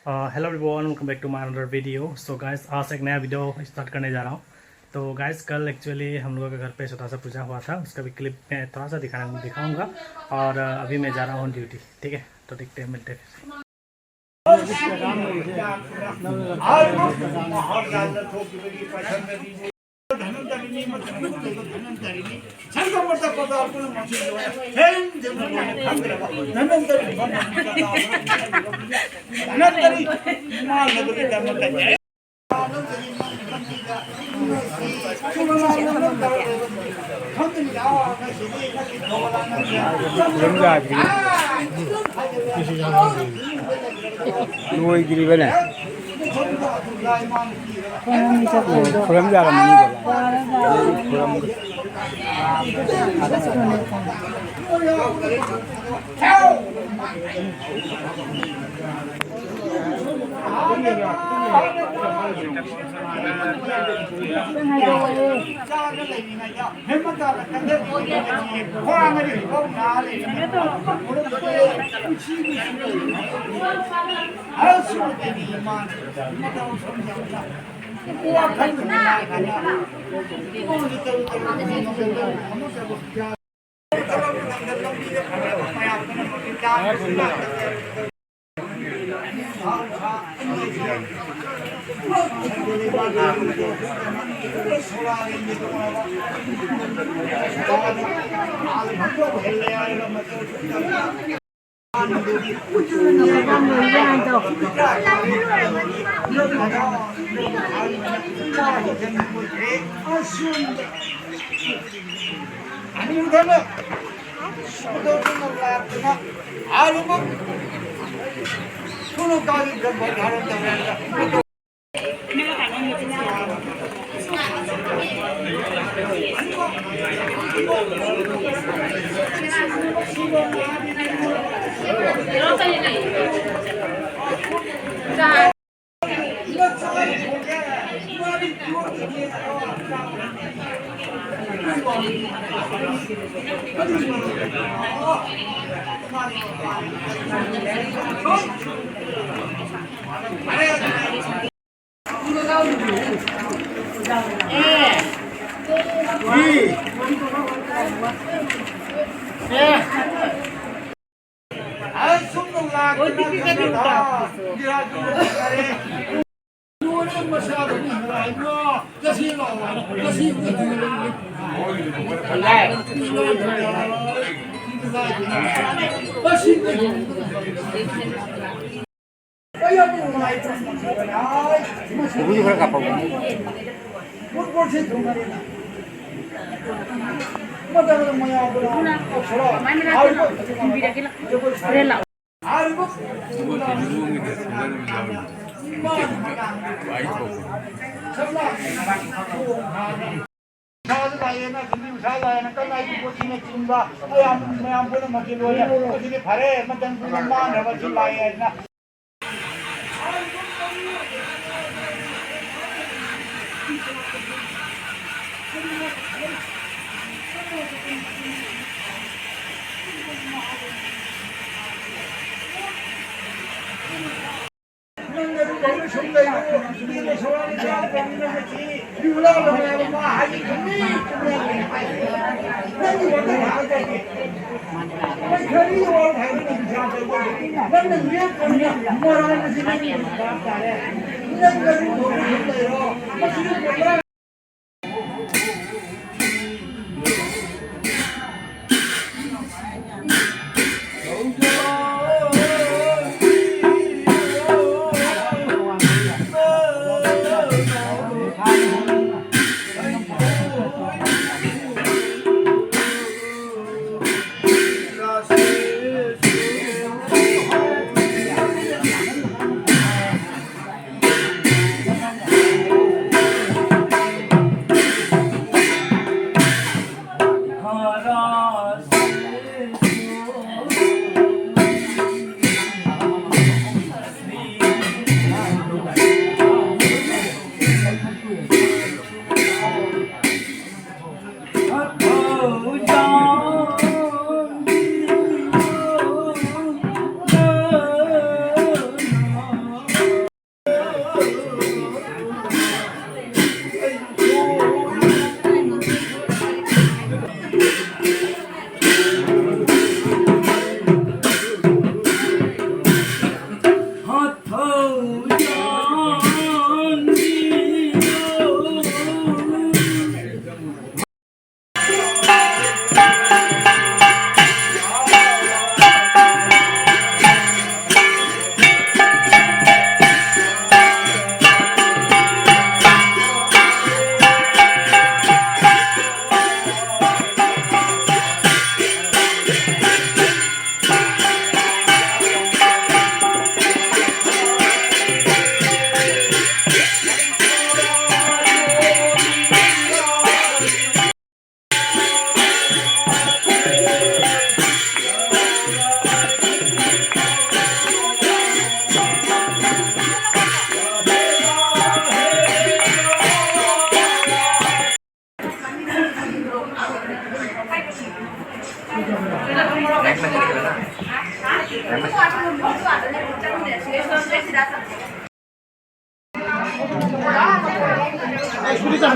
Hello everyone, welcome back to my another video. So guys, आज एक नया video start करने जा रहा हूँ। तो गाइस, कल एक्चुअली हम लोगों के घर पे छोटा सा पूजा हुआ था, उसका भी क्लिप मैं थोड़ा सा दिखाऊंगा। और अभी मैं जा रहा हूँ ड्यूटी। ठीक है, तो देखते हैं, मिलते हैं।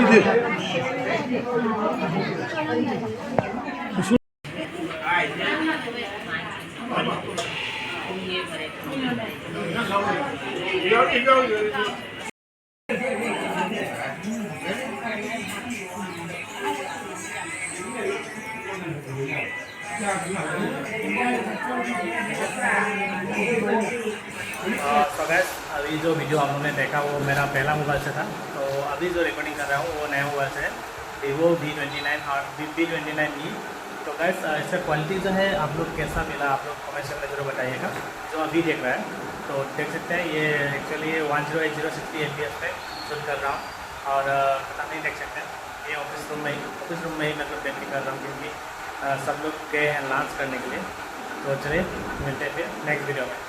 तो गैस अभी जो वीडियो आप लोगों ने देखा वो मेरा पहला मोबाइल से था। तो अभी जो रिकॉर्डिंग कर रहा हूँ वो नया मोबाइल से है, वीवो V29 और V29e। तो गैस इसका क्वालिटी जो है आप लोग कैसा मिला आप लोग कमेंट सेक्शन में जरूर बताइएगा। जो अभी देख रहा है तो देख सकते हैं ये एक्चुअली 1080 60 FPS पे शूट कर रहा हूँ और पता नहीं देख सकते हैं ये ऑफिस रूम में ही मतलब पेंटिंग कर रहा हूँ क्योंकि सब लोग गए हैं लॉन्च करने के लिए। तो चलिए मिलते हैं फिर नेक्स्ट वीडियो में।